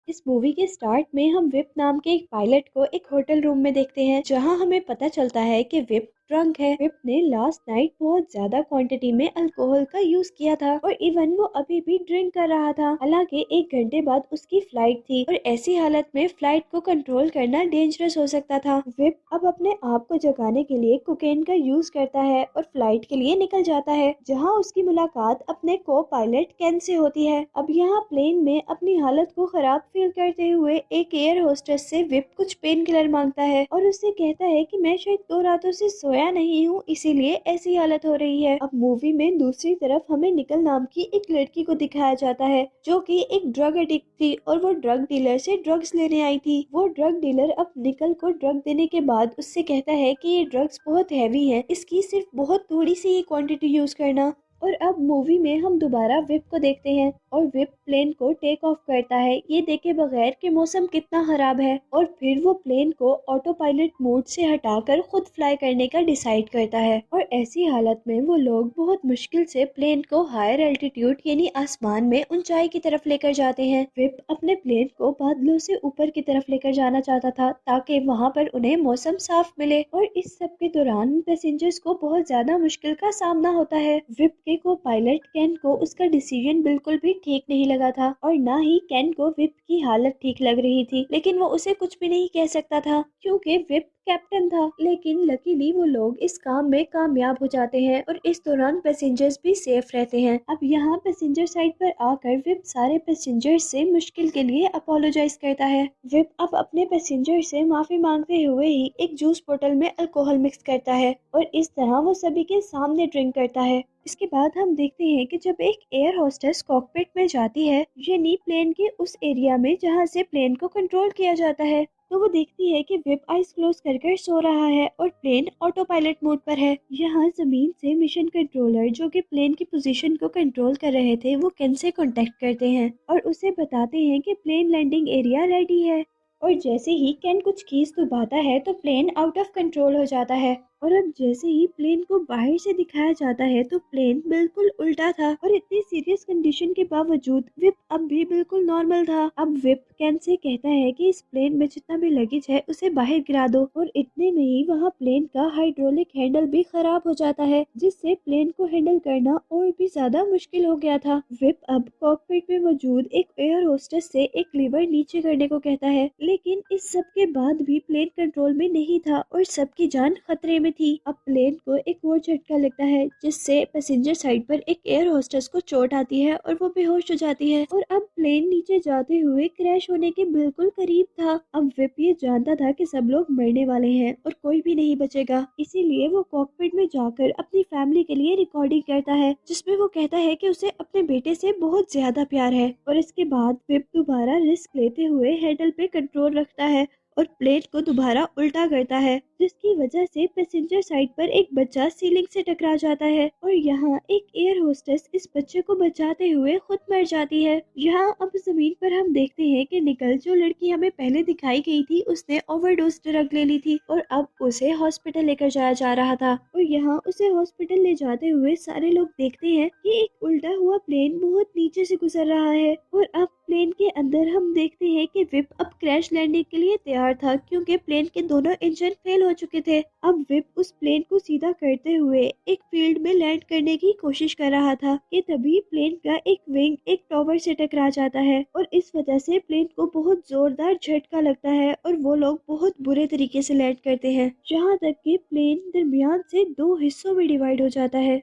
इस मूवी के स्टार्ट में हम विप नाम के एक पायलट को एक होटल रूम में देखते हैं, जहां हमें पता चलता है कि विप ड्रंक है। विप ने लास्ट नाइट बहुत ज्यादा क्वांटिटी में अल्कोहल का यूज किया था और इवन वो अभी भी ड्रिंक कर रहा था। हालांकि 1 घंटे बाद उसकी फ्लाइट थी और ऐसी हालत में फ्लाइट को कंट्रोल करना डेंजरस हो सकता था। विप अब अपने आप को जगाने के लिए कोकेन का यूज करता है और फ्लाइट के लिए निकल जाता है, जहाँ उसकी मुलाकात अपने को पायलट कैन से होती है। अब यहाँ प्लेन में अपनी हालत को खराब फील करते हुए एक एयर होस्टेस से विप कुछ पेन किलर मांगता है और उससे कहता है कि मैं शायद 2 रातों से सोया नहीं हूँ, इसीलिए ऐसी हालत हो रही है। अब मूवी में दूसरी तरफ हमें निकल नाम की एक लड़की को दिखाया जाता है, जो कि एक ड्रग एडिक्ट थी और वो ड्रग डीलर से ड्रग्स लेने आई थी। वो ड्रग डीलर अब निकल को ड्रग देने के बाद उससे कहता है कि ये ड्रग्स बहुत हैवी है, इसकी सिर्फ बहुत थोड़ी सी ही क्वांटिटी यूज करना। और अब मूवी में हम दोबारा विप को देखते हैं और विप प्लेन को टेक ऑफ करता है, ये देखे बगैर कि मौसम कितना खराब है, और फिर वो प्लेन को ऑटो पायलट मोड से हटाकर खुद फ्लाई करने का डिसाइड करता है। और ऐसी हालत में वो लोग बहुत मुश्किल से प्लेन को हायर एल्टीट्यूड यानी आसमान में ऊंचाई की तरफ लेकर जाते हैं। विप अपने प्लेन को बादलों से ऊपर की तरफ लेकर जाना चाहता था ताकि वहाँ पर उन्हें मौसम साफ मिले, और इस सब के दौरान पैसेंजर्स को बहुत ज्यादा मुश्किल का सामना होता है। विप को पायलट कैन को उसका डिसीजन बिल्कुल भी ठीक नहीं लगा था और ना ही कैन को विप की हालत ठीक लग रही थी, लेकिन वो उसे कुछ भी नहीं कह सकता था क्योंकि विप कैप्टन था। लेकिन लकीली वो लोग इस काम में कामयाब हो जाते हैं और इस दौरान पैसेंजर्स भी सेफ रहते हैं। अब यहाँ पैसेंजर साइड पर आकर विप सारे पैसेंजर्स से मुश्किल के लिए अपोलोजाइज करता है। विप अब अपने पैसेंजर से माफी मांगते हुए ही एक जूस बोतल में अल्कोहल मिक्स करता है और इस तरह वो सभी के सामने ड्रिंक करता है। इसके बाद हम देखते हैं कि जब एक एयर होस्टेस कॉकपिट में जाती है, यानी प्लेन के उस एरिया में जहां से प्लेन को कंट्रोल किया जाता है, तो वो देखती है कि विप आइज क्लोज कर सो रहा है और प्लेन ऑटो पायलट मोड पर है। यहाँ जमीन से मिशन कंट्रोलर जो कि प्लेन की पोजीशन को कंट्रोल कर रहे थे, वो कैन से कांटेक्ट करते हैं और उसे बताते हैं कि प्लेन लैंडिंग एरिया रेडी है। और जैसे ही कैन कुछ कीज दबाता है तो प्लेन आउट ऑफ कंट्रोल हो जाता है, और अब जैसे ही प्लेन को बाहर से दिखाया जाता है तो प्लेन बिल्कुल उल्टा था और इतनी सीरियस कंडीशन के बावजूद विप अब भी बिल्कुल नॉर्मल था। अब विप कैन से कहता है कि इस प्लेन में जितना भी लगेज है उसे बाहर गिरा दो, और इतने में ही वहाँ प्लेन का हाइड्रोलिक हैंडल भी खराब हो जाता है, जिससे प्लेन को हैंडल करना और भी ज्यादा मुश्किल हो गया था। विप अब कॉकपिट में मौजूद एक एयर होस्टेस से एक लीवर नीचे करने को कहता है, लेकिन इस सब के बाद भी प्लेन कंट्रोल में नहीं था और सबकी जान खतरे में थी। अब प्लेन को एक और झटका लगता है, जिससे पैसेंजर साइड पर एक एयर होस्टेस को चोट आती है और वो बेहोश हो जाती है, और अब प्लेन नीचे जाते हुए क्रैश होने के बिल्कुल करीब था। अब विप ये जानता था कि सब लोग मरने वाले हैं और कोई भी नहीं बचेगा, इसीलिए वो कॉकपिट में जाकर अपनी फैमिली के लिए रिकॉर्डिंग करता है, जिसमें वो कहता है कि उसे अपने बेटे से बहुत ज्यादा प्यार है। और इसके बाद विप दोबारा रिस्क लेते हुए हैंडल पे कंट्रोल रखता है और प्लेन को दोबारा उल्टा करता है, जिसकी वजह से पैसेंजर साइड पर एक बच्चा सीलिंग से टकरा जाता है और यहाँ एक एयर होस्टेस इस बच्चे को बचाते हुए खुद मर जाती है। यहाँ अब जमीन पर हम देखते हैं कि निकल, जो लड़की हमें पहले दिखाई गई थी, उसने ओवरडोज ड्रग ले ली थी और अब उसे हॉस्पिटल लेकर जाया जा रहा था। और यहाँ उसे हॉस्पिटल ले जाते हुए सारे लोग देखते हैं कि एक उल्टा हुआ प्लेन बहुत नीचे से गुजर रहा है, और अब प्लेन के अंदर हम देखते हैं कि विप अब क्रैश लैंडिंग के लिए तैयार था क्योंकि प्लेन के दोनों इंजन फेल हो चुके थे। अब विप उस प्लेन को सीधा करते हुए एक फील्ड में लैंड करने की कोशिश कर रहा था कि तभी प्लेन का एक विंग एक टॉवर से टकरा जाता है और इस वजह से प्लेन को बहुत जोरदार झटका लगता है और वो लोग बहुत बुरे तरीके से लैंड करते हैं, जहाँ तक कि प्लेन दरमियान से 2 हिस्सों में डिवाइड हो जाता है।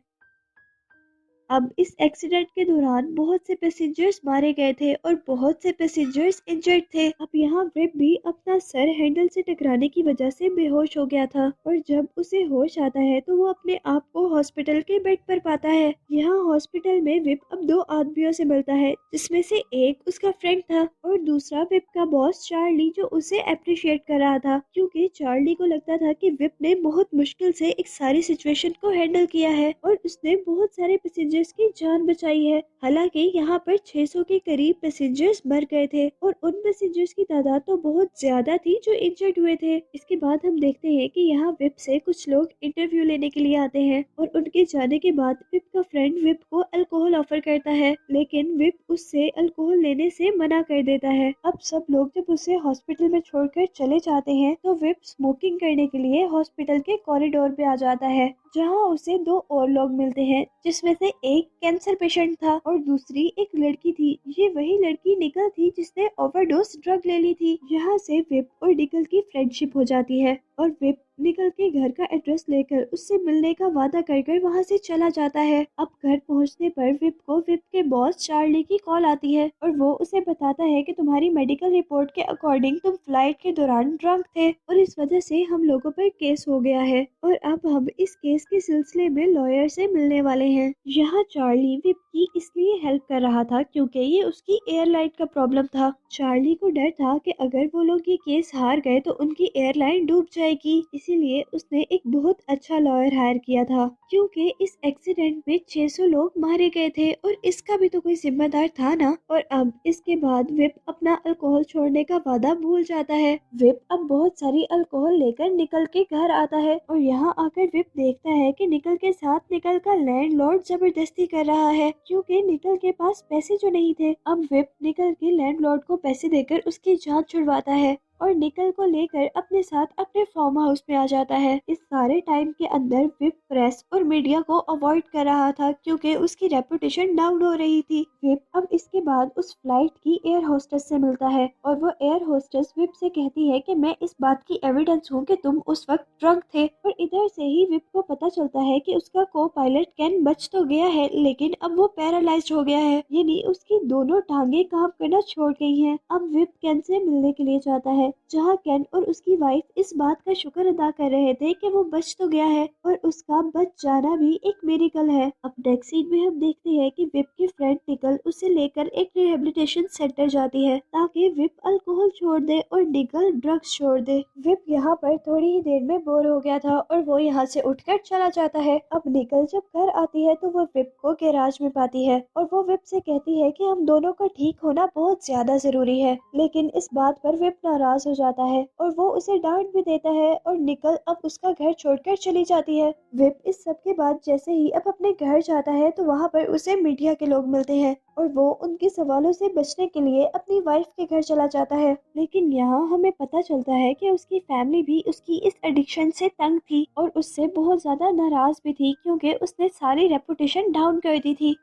अब इस एक्सीडेंट के दौरान बहुत से पैसेंजर्स मारे गए थे और बहुत से पैसेंजर्स इंजर्ड थे। अब यहाँ विप भी अपना सर हैंडल से टकराने की वजह से बेहोश हो गया था, और जब उसे होश आता है तो वो अपने आप को हॉस्पिटल के बेड पर पाता है। यहाँ हॉस्पिटल में विप अब 2 आदमियों से मिलता है, जिसमें से एक उसका फ्रेंड था और दूसरा विप का बॉस चार्ली, जो उसे अप्रिशिएट कर रहा था क्योंकि चार्ली को लगता था कि विप ने बहुत मुश्किल से एक सारी सिचुएशन को हैंडल किया है और उसने बहुत सारे पैसेंजर पैसेंजर्स की जान बचाई है। हालांकि यहाँ पर 600 के करीब पैसेंजर्स मर गए थे और उन पैसेंजर्स की तादाद तो बहुत ज्यादा थी जो इंजर्ड हुए थे। इसके बाद हम देखते हैं कि यहाँ विप से कुछ लोग इंटरव्यू लेने के लिए आते हैं और उनके जाने के बाद विप का फ्रेंड विप को अल्कोहल ऑफर करता है, लेकिन विप उससे अल्कोहल लेने से मना कर देता है। अब सब लोग जब उसे हॉस्पिटल में छोड़कर चले जाते हैं तो विप स्मोकिंग करने के लिए हॉस्पिटल के कॉरिडोर पे आ जाता है, जहाँ उसे दो और लोग मिलते हैं, जिसमें से एक कैंसर पेशेंट था और दूसरी एक लड़की थी। ये वही लड़की निकल थी जिसने ओवरडोज ड्रग ले ली थी। यहाँ से विप और निकल की फ्रेंडशिप हो जाती है और विप निकल के घर का एड्रेस लेकर उससे मिलने का वादा कर वहाँ से चला जाता है। अब घर पहुँचने पर विप को विप के बॉस चार्ली की कॉल आती है और वो उसे बताता है कि तुम्हारी मेडिकल रिपोर्ट के अकॉर्डिंग तुम फ्लाइट के दौरान ड्रंक थे और इस वजह से हम लोगों पर केस हो गया है और अब हम इस केस के सिलसिले में लॉयर से मिलने वाले हैं। यहाँ चार्ली विप की इसलिए हेल्प कर रहा था क्योंकि ये उसकी एयरलाइन का प्रॉब्लम था। चार्ली को डर था कि अगर वो लोग ये केस हार गए तो उनकी एयरलाइन डूब जाएगी, इसीलिए उसने एक बहुत अच्छा लॉयर हायर किया था क्योंकि इस एक्सीडेंट में 600 लोग मारे गए थे और इसका भी तो कोई जिम्मेदार था ना। और अब इसके बाद विप अपना अल्कोहल छोड़ने का वादा भूल जाता है। विप अब बहुत सारी अल्कोहल लेकर निकल के घर आता है और यहाँ आकर विप देखता है कि निकल के साथ निकल का लैंडलॉर्ड जबरदस्ती कर रहा है क्योंकि निकल के पास पैसे जो नहीं थे। अब विप निकल के लैंडलॉर्ड को पैसे देकर उसकी जान छुड़वाता है और निकल को लेकर अपने साथ अपने फार्म हाउस में आ जाता है। इस सारे टाइम के अंदर विप प्रेस और मीडिया को अवॉइड कर रहा था क्योंकि उसकी रेपुटेशन डाउन हो रही थी। विप अब इसके बाद उस फ्लाइट की एयर होस्टेस से मिलता है और वो एयर होस्टेस विप से कहती है कि मैं इस बात की एविडेंस हूँ कि तुम उस वक्त ड्रंक थे। और इधर से ही विप को पता चलता है कि उसका को पायलट कैन बच तो गया है लेकिन अब वो पैरालाइज्ड हो गया है, यानी उसकी दोनों टांगे काम करना छोड़ गई हैं। अब विप कैन से मिलने के लिए जाता है जहाँ कैन और उसकी वाइफ इस बात का शुक्र अदा कर रहे थे कि वो बच तो गया है और उसका बच जाना भी एक मिरेकल है। अब नेक्स्ट सीन में हम देखते हैं कि विप की फ्रेंड निकल उसे लेकर एक रिहेबिलिटेशन सेंटर जाती है ताकि विप अल्कोहल छोड़ दे और निकल ड्रग्स छोड़ दे। विप यहाँ पर थोड़ी ही देर में बोर हो गया था और वो यहाँ से उठकर चला जाता है। अब निकल जब घर आती है तो वो विप को गैराज में पाती है और वो विप से कहती है कि हम दोनों का ठीक होना बहुत ज्यादा जरूरी है, लेकिन इस बात पर विप नाराज हो जाता है और वो उसे डांट भी देता है और निकल अब उसका घर छोड़कर चली जाती है। विप इस सब के बाद जैसे ही अब अपने घर जाता है तो वहाँ पर उसे मीडिया के लोग मिलते हैं और वो उनके सवालों से बचने के लिए अपनी वाइफ के घर चला जाता है। लेकिन यहाँ हमें पता चलता है कि उसकी फैमिली भी उसकी इस एडिक्शन से तंग थी और उससे बहुत ज्यादा नाराज भी थी क्योंकि उसने सारी रेपुटेशन डाउन कर दी थी।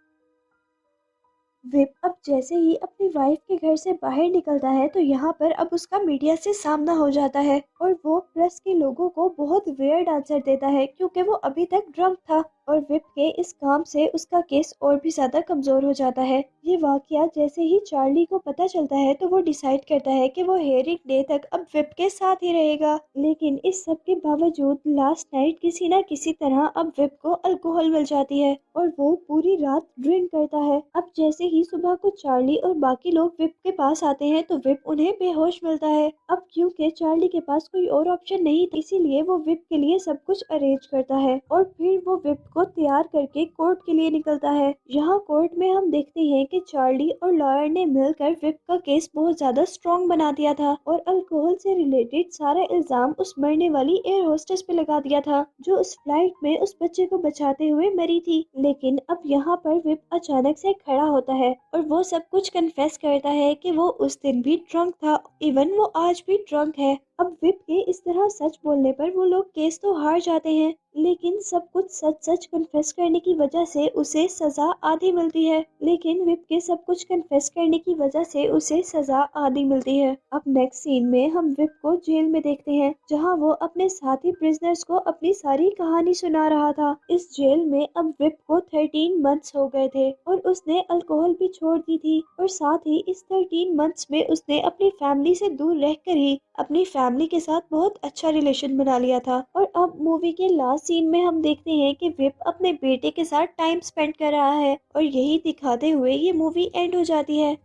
विप अब जैसे ही अपनी वाइफ के घर से बाहर निकलता है तो यहाँ पर अब उसका मीडिया से सामना हो जाता है और वो प्रेस के लोगों को बहुत वियर्ड आंसर देता है क्योंकि वो अभी तक ड्रंक था और विप के इस काम से उसका केस और भी ज्यादा कमजोर हो जाता है। ये वाकया जैसे ही चार्ली को पता चलता है तो वो डिसाइड करता है कि वो हेयरिंग डे तक अब विप के साथ ही रहेगा। लेकिन इस सब के बावजूद लास्ट नाइट किसी न किसी तरह अब विप को अल्कोहल मिल जाती है और वो पूरी रात ड्रिंक करता है। अब जैसे ही सुबह को चार्ली और बाकी लोग विप के पास आते हैं तो विप उन्हें बेहोश मिलता है। अब क्योंकि चार्ली के पास कोई और ऑप्शन नहीं था इसीलिए वो विप के लिए सब कुछ अरेंज करता है और फिर वो विप को तैयार करके कोर्ट के लिए निकलता है। यहाँ कोर्ट में हम देखते हैं कि चार्ली और लॉयर ने मिलकर विप का केस बहुत ज्यादा स्ट्रॉन्ग बना दिया था और अल्कोहल से रिलेटेड सारा इल्जाम उस मरने वाली एयर होस्टेस पे लगा दिया था जो उस फ्लाइट में उस बच्चे को बचाते हुए मरी थी। लेकिन अब यहाँ पर विप अचानक से खड़ा होता है और वो सब कुछ कन्फेस करता है कि वो उस दिन भी ड्रंक था, इवन वो आज भी ड्रंक है। अब विप के इस तरह सच बोलने पर वो लोग केस तो हार जाते हैं लेकिन सब कुछ सच सच कन्फेस करने की वजह से उसे सजा आधी मिलती है। लेकिन विप के सब कुछ कन्फेस करने की वजह से उसे सजा आधी मिलती है। अब नेक्स्ट सीन में हम विप को जेल में देखते हैं जहां वो अपने साथी प्रिजनर्स को अपनी सारी कहानी सुना रहा था। इस जेल में अब विप को 13 मंथ्स हो गए थे और उसने अल्कोहल भी छोड़ दी थी और साथ ही इस 13 मंथ्स में उसने अपनी फैमिली से दूर रहकर ही अपनी फैमिली के साथ बहुत अच्छा रिलेशन बना लिया था। और अब मूवी के लास्ट सीन में हम देखते हैं कि विप अपने बेटे के साथ टाइम स्पेंड कर रहा है और यही दिखाते हुए ये मूवी एंड हो जाती है।